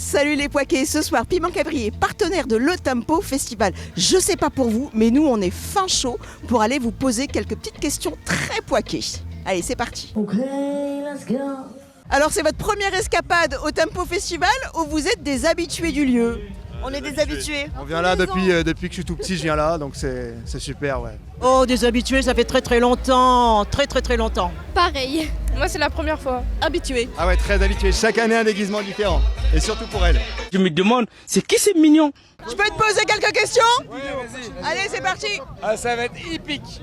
Salut les Poiquets, ce soir Piment Cabri est partenaire de Le Tempo Festival. Je sais pas pour vous, mais nous on est fin chaud pour aller vous poser quelques petites questions très poiquées. Allez, c'est parti. Okay, let's go. Alors c'est votre première escapade au Tempo Festival ou vous êtes des habitués du lieu? On est des habitués. On vient là depuis que je suis tout petit, je viens là, donc c'est super, ouais. Oh, des habitués, ça fait très longtemps, très longtemps. Pareil. Moi, c'est la première fois. Habitués. Ah ouais, très habitué. Chaque année un déguisement différent, et surtout pour elle. Je me demande, c'est qui ces mignons? Je peux te poser quelques questions? Oui, vas-y. Allez, c'est parti. Ah, ça va être hippique.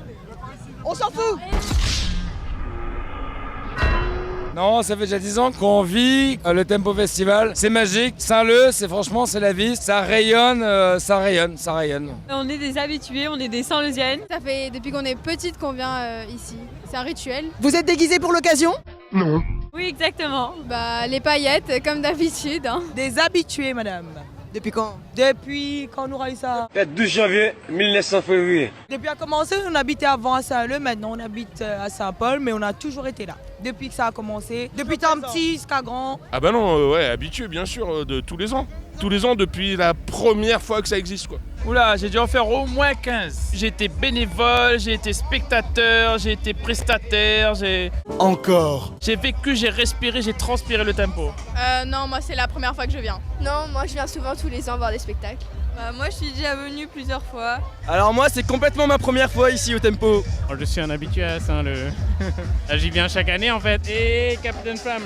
On s'en fout. Non, ça fait déjà 10 ans qu'on vit le Tempo Festival. C'est magique. Saint-Leu, franchement, c'est la vie. Ça rayonne. On est des habitués, on est des Saint-Leusiennes. Ça fait depuis qu'on est petite qu'on vient ici. C'est un rituel. Vous êtes déguisés pour l'occasion? Oui, exactement. Bah, les paillettes, comme d'habitude. Des habitués, madame. Depuis quand? Depuis quand on aura eu ça? 12 janvier 1900 février. Depuis à commencer, on habitait avant à Saint-Leu, maintenant on habite à Saint-Paul, mais on a toujours été là. Depuis que ça a commencé, depuis tant petit jusqu'à grand. Ah bah non, ouais, habitué bien sûr, de tous les ans. Tous les ans depuis la première fois que ça existe, quoi. Oula, j'ai dû en faire au moins 15. J'ai été bénévole, j'ai été spectateur, j'ai été prestataire, Encore. j'ai vécu, j'ai respiré, j'ai transpiré le tempo. Non, moi, c'est la première fois que je viens. Non, moi, je viens souvent tous les ans voir des spectacles. Moi, je suis déjà venue plusieurs fois. Alors moi, c'est complètement ma première fois ici au Tempo. Je suis un habitué à Saint-Leu. J'y viens chaque année en fait. Et Captain Flamme.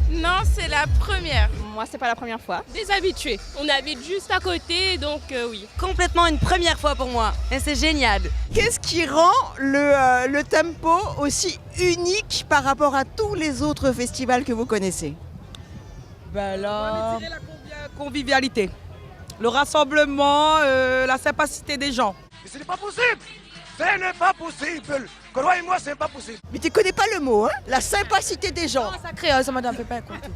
Non, c'est la première. Moi, c'est pas la première fois. Des habitués. On habite juste à côté, donc oui. Complètement une première fois pour moi. Et c'est génial. Qu'est-ce qui rend le Tempo aussi unique par rapport à tous les autres festivals que vous connaissez? Ben là, la convivialité. Le rassemblement, la sympacité des gens. Ce n'est pas possible. Ce n'est pas possible. Croyez-moi, ce n'est pas possible. Mais tu connais pas le mot, hein? La sympacité des gens. Ça crée, ça madame fait pas écouter.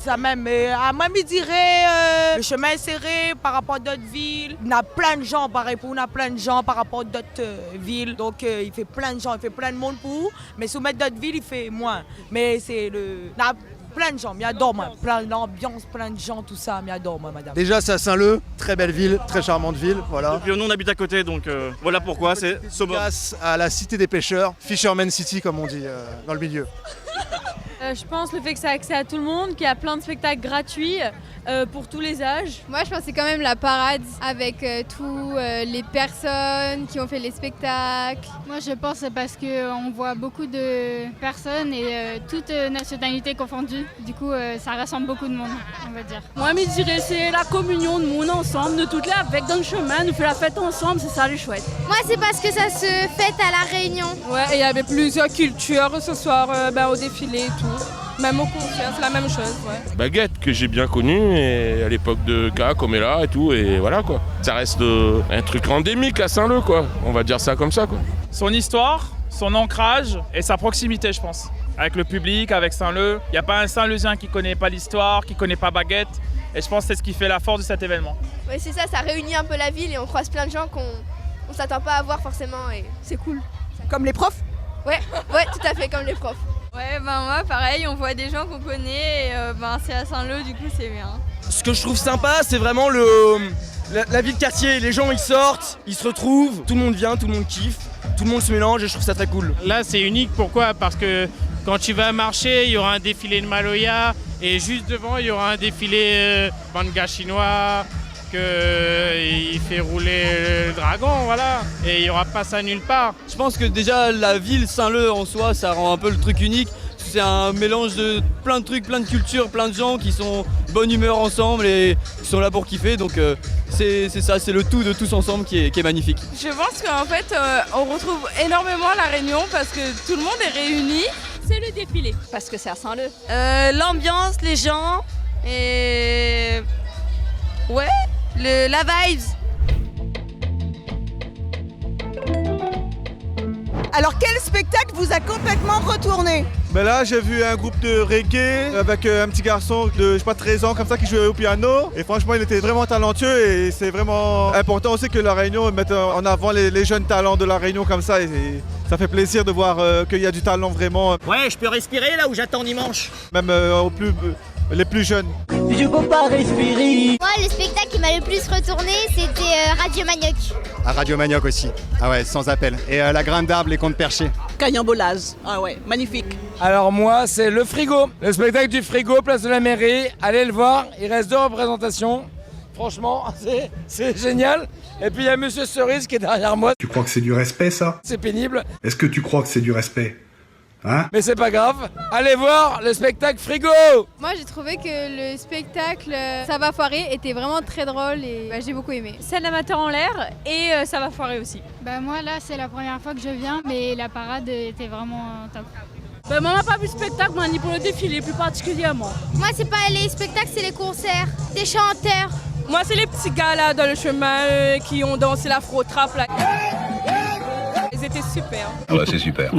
Ça même, moi je dirais, le chemin est serré par rapport à d'autres villes. On a plein de gens, pareil, on a plein de gens par rapport à d'autres villes. Donc il fait plein de gens, il fait plein de monde pour vous. Mais soumettre d'autres villes, il fait moins. Mais c'est le... On a plein de gens, j'adore moi. Plein d'ambiance, plein de gens, tout ça, j'adore moi, madame. Déjà, c'est à Saint-Leu, très belle ville, très charmante ville, voilà. Puis nous, on habite à côté, donc voilà pourquoi, c'est Sobo. Grâce à la cité des pêcheurs, Fisherman City comme on dit dans le milieu. Je pense le fait que ça a accès à tout le monde, qu'il y a plein de spectacles gratuits pour tous les âges. Moi, je pense que c'est quand même la parade avec tous les personnes qui ont fait les spectacles. Moi, je pense que c'est parce qu'on voit beaucoup de personnes et toutes nationalités confondues. Du coup, ça rassemble beaucoup de monde, on va dire. Moi, je dirais c'est la communion de monde ensemble, de toutes les avec dans le chemin, nous fait la fête ensemble, c'est ça le chouette. Moi, c'est parce que ça se fête à La Réunion. Ouais, et il y avait plusieurs cultures ce soir au défilé et tout. Même au concert, c'est la même chose, ouais. Baguette que j'ai bien connue et à l'époque de K, Comella et tout, et voilà quoi. Ça reste un truc endémique à Saint-Leu quoi, on va dire ça comme ça quoi. Son histoire, son ancrage et sa proximité, je pense. Avec le public, avec Saint-Leu. Il n'y a pas un Saint-Leusien qui ne connaît pas l'histoire, qui ne connaît pas Baguette. Et je pense que c'est ce qui fait la force de cet événement. Oui, c'est ça, ça réunit un peu la ville et on croise plein de gens qu'on ne s'attend pas à voir forcément et c'est cool. Comme les profs? Ouais, tout à fait, comme les profs. Ouais, moi pareil, on voit des gens qu'on connaît et c'est à Saint-Leu, du coup c'est bien. Ce que je trouve sympa, c'est vraiment la vie de quartier. Les gens, ils sortent, ils se retrouvent, tout le monde vient, tout le monde kiffe, tout le monde se mélange et je trouve ça très cool. Là c'est unique, pourquoi? Parce que quand tu vas marcher, il y aura un défilé de Maloya et juste devant il y aura un défilé manga chinois il fait rouler le dragon, voilà. Et il n'y aura pas ça nulle part. Je pense que déjà la ville Saint-Leu en soi, ça rend un peu le truc unique. C'est un mélange de plein de trucs, plein de cultures, plein de gens qui sont bonne humeur ensemble et qui sont là pour kiffer. Donc c'est ça, c'est le tout de tous ensemble qui est magnifique. Je pense qu'en fait, on retrouve énormément La Réunion parce que tout le monde est réuni. C'est le défilé. Parce que c'est à Saint-Leu. L'ambiance, les gens et... Ouais, la vibes. Alors quel spectacle vous a complètement retourné? Ben là, j'ai vu un groupe de reggae avec un petit garçon de, je sais pas, 13 ans comme ça qui jouait au piano. Et franchement, il était vraiment talentueux et c'est vraiment important aussi que La Réunion mette en avant les jeunes talents de La Réunion comme ça. Et ça fait plaisir de voir qu'il y a du talent vraiment. Ouais, je peux respirer là où j'attends dimanche. Même les plus jeunes. Je peux pas respirer. Moi, le spectacle qui m'a le plus retourné, c'était Radio Manioc. À Radio Manioc aussi. Ah ouais, sans appel. Et la graine d'arbre, les contes perchés. Cagnambolage. Ah ouais, magnifique. Alors moi, c'est le frigo. Le spectacle du frigo, place de la mairie. Allez le voir, il reste 2 représentations. Franchement, c'est génial. Et puis il y a Monsieur Cerise qui est derrière moi. Tu crois que c'est du respect, ça? C'est pénible. Est-ce que tu crois que c'est du respect? Hein? Mais c'est pas grave. Allez voir le spectacle frigo. Moi j'ai trouvé que le spectacle Ça va foirer était vraiment très drôle et j'ai beaucoup aimé. Scène amateur en l'air et Ça va foirer aussi. Bah moi là c'est la première fois que je viens, mais la parade était vraiment top. Bah, moi on n'a pas vu le spectacle, moi, ni pour le défilé plus particulièrement. Moi c'est pas les spectacles, c'est les concerts, des chanteurs. Moi c'est les petits gars là dans le chemin qui ont dansé l'afro-trap là. Ils étaient super. Ah bah c'est super.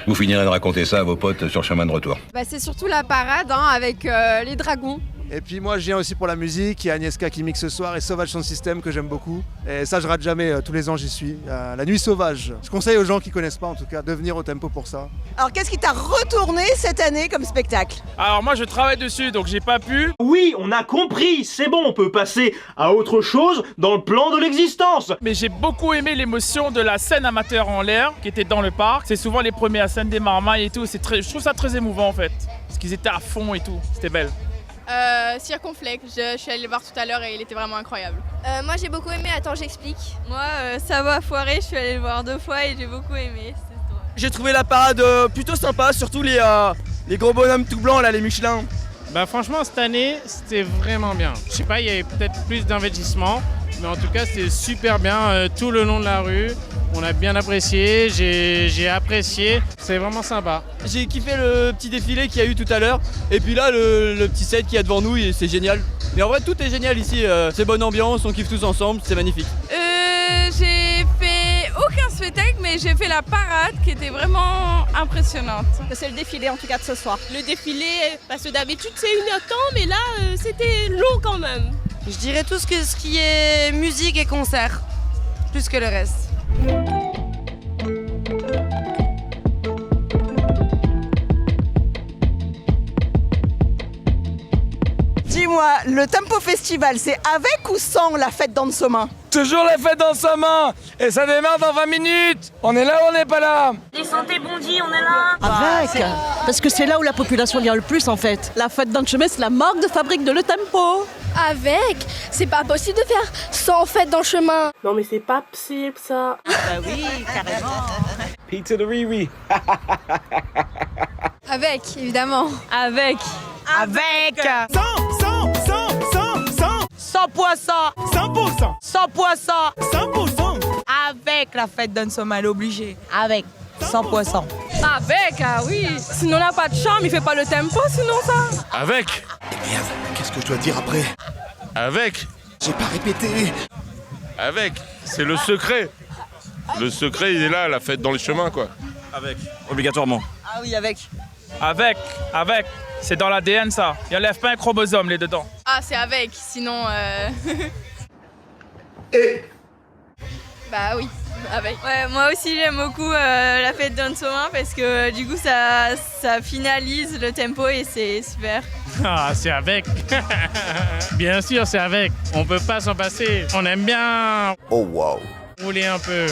Vous finirez de raconter ça à vos potes sur le chemin de retour. Bah, c'est surtout la parade avec les dragons. Et puis moi je viens aussi pour la musique, il y a Agnieszka qui mixe ce soir et Sauvage Sound System que j'aime beaucoup. Et ça je rate jamais, tous les ans j'y suis. La Nuit Sauvage. Je conseille aux gens qui connaissent pas en tout cas de venir au Tempo pour ça. Alors qu'est-ce qui t'a retourné cette année comme spectacle? Alors moi je travaille dessus donc j'ai pas pu. Oui, on a compris, c'est bon, on peut passer à autre chose dans le plan de l'existence. Mais j'ai beaucoup aimé l'émotion de la scène amateur en l'air qui était dans le parc. C'est souvent les premiers à scène des marmailles et tout. Je trouve ça très émouvant en fait. Parce qu'ils étaient à fond et tout. C'était belle. Circonflex, je suis allée le voir tout à l'heure et il était vraiment incroyable. Moi j'ai beaucoup aimé, attends j'explique. Moi, Ça va foirer, je suis allée le voir 2 fois et j'ai beaucoup aimé. J'ai trouvé la parade plutôt sympa, surtout les gros bonhommes tout blancs là, les Michelin. Bah franchement cette année c'était vraiment bien. Je sais pas, il y avait peut-être plus d'investissement, mais en tout cas c'était super bien tout le long de la rue. On a bien apprécié, j'ai apprécié, c'est vraiment sympa. J'ai kiffé le petit défilé qu'il y a eu tout à l'heure, et puis là le petit set qui est devant nous, c'est génial. Mais en vrai tout est génial ici, c'est bonne ambiance, on kiffe tous ensemble, c'est magnifique. J'ai fait aucun spectacle, mais j'ai fait la parade qui était vraiment impressionnante. C'est le défilé en tout cas de ce soir. Le défilé, parce que d'habitude c'est 1 heure de temps, mais là c'était long quand même. Je dirais tout ce qui est musique et concert, plus que le reste. Dis-moi, le Tempo Festival, c'est avec ou sans la fête d'Ansomin? Toujours la fête d'Ansomin. Et ça démarre dans 20 minutes. On est là ou on n'est pas là? Descendez Bondy, on est là. Avec, parce que c'est là où la population vient le plus en fait. La fête d'Anchemin, c'est la marque de fabrique de Le Tempo. Avec, c'est pas possible de faire sans fête dans le chemin. Non mais c'est pas possible ça. Bah oui, carrément. Pizza de Riri. Avec, évidemment. Avec. 100 poissons. 100%. 100 poissons. 100%. Avec la fête d'Ansomin, elle est obligée. Avec 100 poissons. Avec, ah oui. Sinon on n'a pas de chambre, il fait pas le tempo sinon ça. Avec. Merde, qu'est-ce que je dois dire après? Avec. J'ai pas répété. Avec. C'est le secret. Le secret, il est là, la fête dans les chemins, quoi. Avec. Obligatoirement. Ah oui, avec. Avec. C'est dans l'ADN ça. Il enlève pas un chromosome les dedans. Ah c'est avec, sinon Bah oui, avec. Ouais, moi aussi j'aime beaucoup la fête d'Ansomin parce que du coup ça finalise le tempo et c'est super. Ah c'est avec. Bien sûr c'est avec. On peut pas s'en passer. On aime bien. Oh wow. Rouler un peu.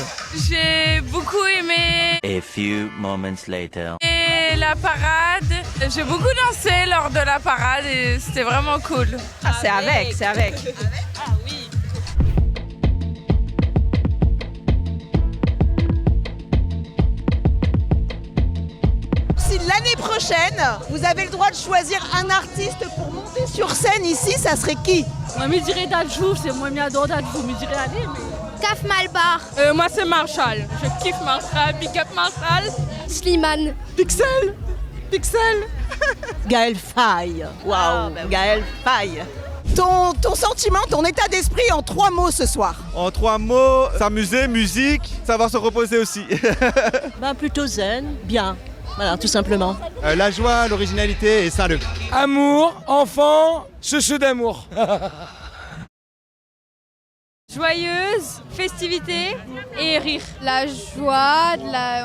J'ai beaucoup aimé A few moments later. et la parade. J'ai beaucoup dansé lors de la parade et c'était vraiment cool. Ah c'est avec. Ah oui. Si l'année prochaine, vous avez le droit de choisir un artiste pour monter sur scène ici, ça serait qui? Moi me dirais Dadjou, c'est moi j'adore Dadjou, me dirais allez mais. Caf Malbar. Moi c'est Marshall. Je kiffe Marshall, big up Marshall. Slimane. Pixel. Gaël Faye. Waouh, Gaël Faye. Ton sentiment, ton état d'esprit en 3 mots ce soir? En 3 mots, s'amuser, musique, savoir se reposer aussi. Bah plutôt zen, bien. Voilà, tout simplement. La joie, l'originalité et Saint-Leu. Amour, enfant, chouchou d'amour. Joyeuse, festivité et rire. La joie,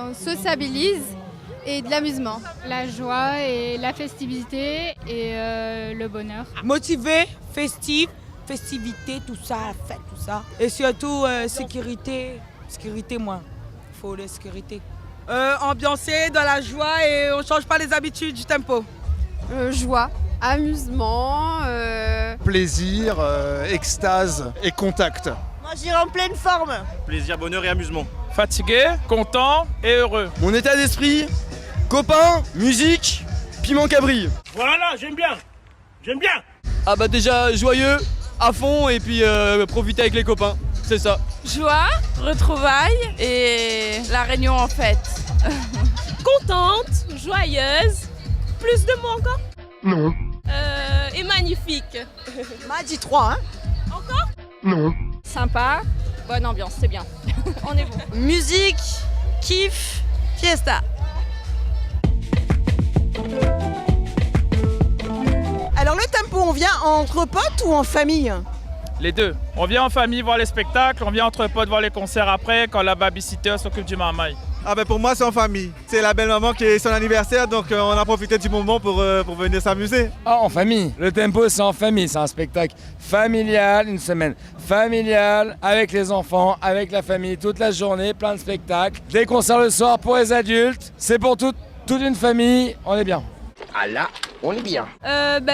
on sociabilise et de l'amusement. La joie et la festivité et le bonheur. Motivé, festif, festivité, tout ça, fête, tout ça. Et surtout sécurité. Sécurité, moi. Il faut la sécurité. Ambiancé, dans la joie et on change pas les habitudes du tempo. Joie, amusement. Plaisir, extase et contact. Moi j'irai en pleine forme. Plaisir, bonheur et amusement. Fatigué, content et heureux. Mon état d'esprit, copains, musique, piment cabri. Voilà, j'aime bien. J'aime bien. Ah bah déjà joyeux, à fond et puis profiter avec les copains, c'est ça. Joie, retrouvailles et la réunion en fête. Contente, joyeuse, plus de mots encore? Non. Et magnifique. M'a dit 3, hein. Encore? Non. Sympa, bonne ambiance, c'est bien. On est bon. Musique, kiff, fiesta. Alors le tempo, on vient entre potes ou en famille? Les deux. On vient en famille voir les spectacles, on vient entre potes voir les concerts après quand la babysitter s'occupe du marmaille. Ah ben pour moi c'est en famille. C'est la belle maman qui est son anniversaire, donc on a profité du moment pour venir s'amuser. Ah, en famille. Le tempo, c'est en famille. C'est un spectacle familial, une semaine familiale, avec les enfants, avec la famille, toute la journée, plein de spectacles. Des concerts le soir pour les adultes. C'est pour toute une famille. On est bien. Ah là, on est bien.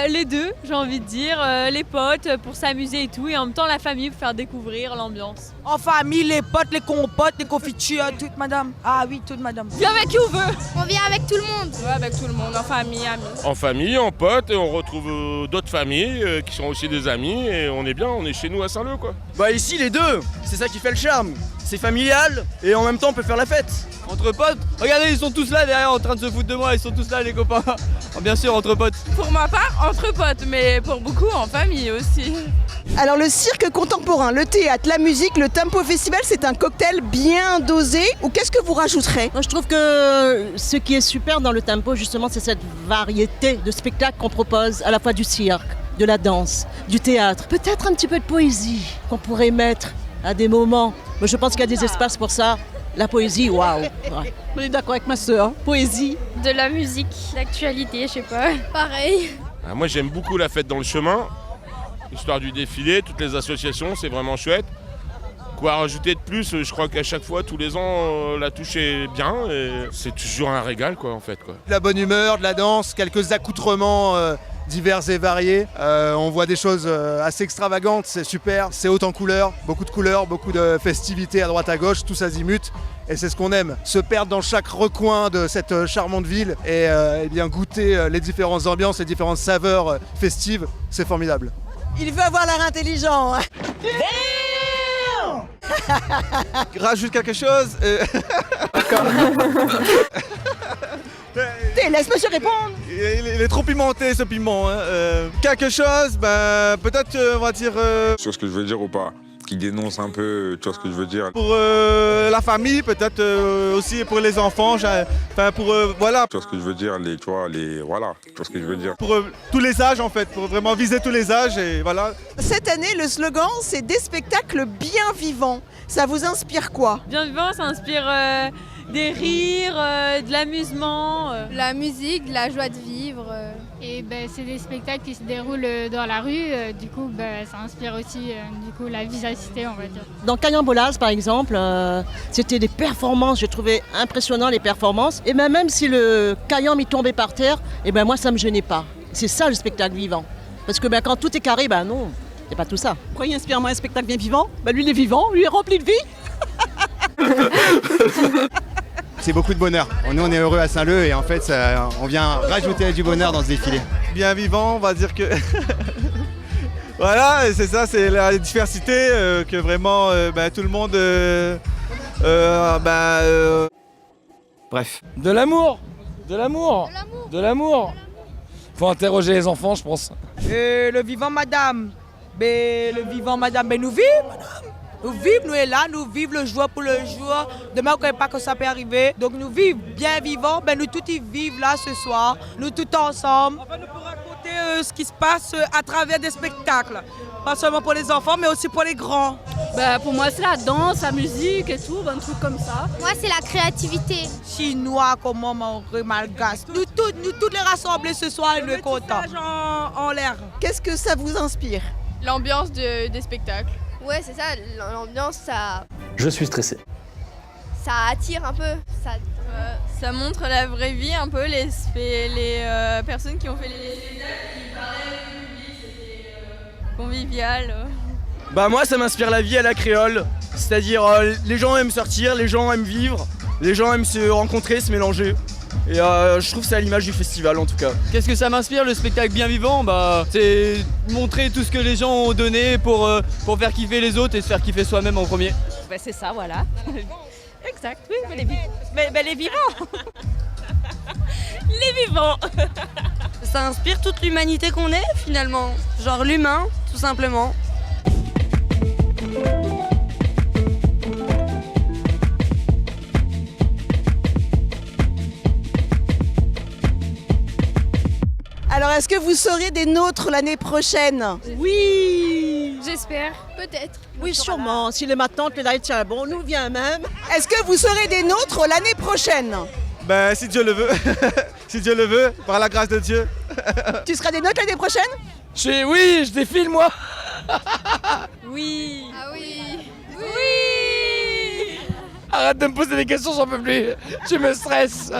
Les deux, j'ai envie de dire. Les potes pour s'amuser et tout, et en même temps la famille pour faire découvrir l'ambiance. En famille, les potes, les compotes, les confitures, toutes madame. Ah oui, toutes madame. Viens avec qui on veut. On vient avec tout le monde. Ouais, avec tout le monde, en famille, amis. En famille, en pote, et on retrouve d'autres familles qui sont aussi des amis et on est bien, on est chez nous à Saint-Leu quoi. Bah ici les deux, c'est ça qui fait le charme. C'est familial et en même temps on peut faire la fête. Entre potes, regardez ils sont tous là derrière en train de se foutre de moi, ils sont tous là les copains. Bien sûr entre potes. Pour ma part, entre potes, mais pour beaucoup en famille aussi. Alors le cirque contemporain, le théâtre, la musique, le Tempo Festival, c'est un cocktail bien dosé. Ou qu'est-ce que vous rajouterez? Moi, je trouve que ce qui est super dans le tempo, justement, c'est cette variété de spectacles qu'on propose, à la fois du cirque, de la danse, du théâtre, peut-être un petit peu de poésie qu'on pourrait mettre à des moments. Mais je pense qu'il y a des espaces pour ça. La poésie, waouh. Ouais. On est d'accord avec ma sœur. Poésie. De la musique, l'actualité, je sais pas. Pareil. Ah, moi j'aime beaucoup la fête dans le chemin, l'histoire du défilé, toutes les associations, c'est vraiment chouette. Quoi rajouter de plus? Je crois qu'à chaque fois, tous les ans, la touche est bien et c'est toujours un régal quoi en fait quoi. De la bonne humeur, de la danse, quelques accoutrements divers et variés. On voit des choses assez extravagantes, c'est super, c'est haut en couleurs, beaucoup de festivités à droite à gauche, tous azimuts. Et c'est ce qu'on aime, se perdre dans chaque recoin de cette charmante ville et bien goûter les différentes ambiances, les différentes saveurs festives, c'est formidable. Il veut avoir l'air intelligent. Rajoute quelque chose. Laisse monsieur répondre. Il est trop pimenté ce piment. Hein. Quelque chose, peut-être on va dire... Sur ce que je veux dire ou pas? Qui dénonce un peu, tu vois ce que je veux dire? Pour la famille, peut-être aussi pour les enfants, voilà. Tu vois ce que je veux dire, voilà, tu vois ce que je veux dire? Pour tous les âges en fait, pour vraiment viser tous les âges et voilà. Cette année, le slogan, c'est des spectacles bien vivants. Ça vous inspire quoi? Bien vivant, ça inspire des rires, de l'amusement. La musique, de la joie de vivre. Et c'est des spectacles qui se déroulent dans la rue, du coup ça inspire aussi la vivacité, on va dire. Dans Caillambolaz par exemple, c'était des performances, j'ai trouvé impressionnant les performances. Et même si le caillan m'y tombait par terre, moi ça me gênait pas. C'est ça le spectacle vivant. Parce que quand tout est carré, non, c'est pas tout ça. Pourquoi il inspire moi un spectacle bien vivant? Lui il est vivant, lui il est rempli de vie. C'est beaucoup de bonheur. Nous, on est heureux à Saint-Leu et en fait, on vient rajouter du bonheur dans ce défilé. Bien vivant, on va dire que... Voilà, c'est ça, c'est la diversité que vraiment tout le monde... Bref. De l'amour. Faut interroger les enfants, je pense. Le vivant madame. Le vivant madame, nous vivons madame. Nous vivons, nous sommes là, nous vivons le jour pour le jour. Demain, on ne connaît pas que ça peut arriver. Donc nous vivons bien vivants, nous tous y vivons là ce soir, nous tous ensemble. On va nous raconter ce qui se passe à travers des spectacles. Pas seulement pour les enfants, mais aussi pour les grands. Bah, pour moi, c'est la danse, la musique et tout, un truc comme ça. Moi, c'est la créativité. Chinois, comment maoris, malgaches. Nous toutes les rassembler ce soir et nous contents. En l'air. Qu'est-ce que ça vous inspire? L'ambiance des spectacles. Ouais, c'est ça, l'ambiance, ça Je suis stressé. attire un peu. Ça montre la vraie vie un peu, les personnes qui ont fait les spectacles, qui parlaient au public, c'était convivial. Bah moi ça m'inspire la vie à la créole, c'est-à-dire les gens aiment sortir, les gens aiment vivre, les gens aiment se rencontrer, se mélanger. Et je trouve que c'est à l'image du festival en tout cas. Qu'est-ce que ça m'inspire le spectacle bien vivant? Bah c'est montrer tout ce que les gens ont donné pour faire kiffer les autres et se faire kiffer soi-même en premier. Bah, c'est ça, voilà. Exact, oui, mais les vivants. Les vivants. Ça inspire toute l'humanité qu'on est finalement, genre l'humain tout simplement. Alors, est-ce que vous serez des nôtres l'année prochaine? Oui. J'espère. Peut-être. Oui, sûrement. Si les matantes, les lights tient bon, on nous vient même. Est-ce que vous serez des nôtres l'année prochaine? Ben, si Dieu le veut. Si Dieu le veut, par la grâce de Dieu. Tu seras des nôtres l'année prochaine? Oui, je défile moi. Oui. Ah oui. Oui. Arrête de me poser des questions, j'en peux plus. Tu me stresses.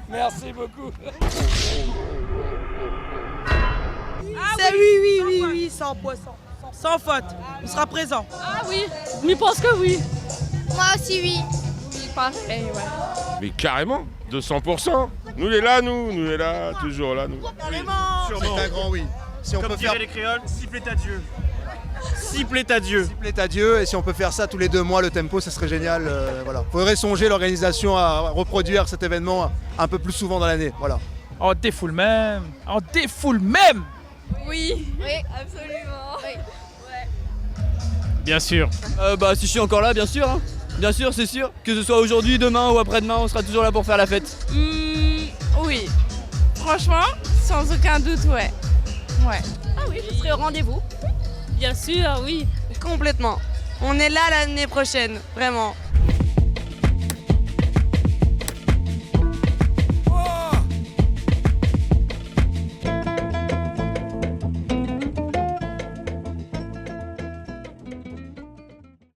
Merci beaucoup. C'est oui, sans poisson. Sans faute. On sera présent. Ah oui, je pense que oui. Moi aussi, oui. Oui, pareil, ouais. Mais carrément, 200%. Nous les là, nous les là, toujours là, nous. C'est un grand oui. Si on Comme peut diraient faire les créoles, s'il plaît à Dieu. S'il plaît à Dieu. s'il plaît à Dieu, et si on peut faire ça tous les 2 mois, le tempo, ça serait génial. Voilà. Faudrait songer l'organisation à reproduire cet événement un peu plus souvent dans l'année. Voilà. On défoule même. On défoule même. Oui. Oui. Absolument. Oui. Bien sûr. Bah si je suis encore là, bien sûr. Hein. Bien sûr, c'est sûr. Que ce soit aujourd'hui, demain ou après-demain, on sera toujours là pour faire la fête. Oui. Franchement, sans aucun doute, ouais. Ouais. Ah oui, je serai au rendez-vous. Bien sûr, oui. Complètement. On est là l'année prochaine, vraiment.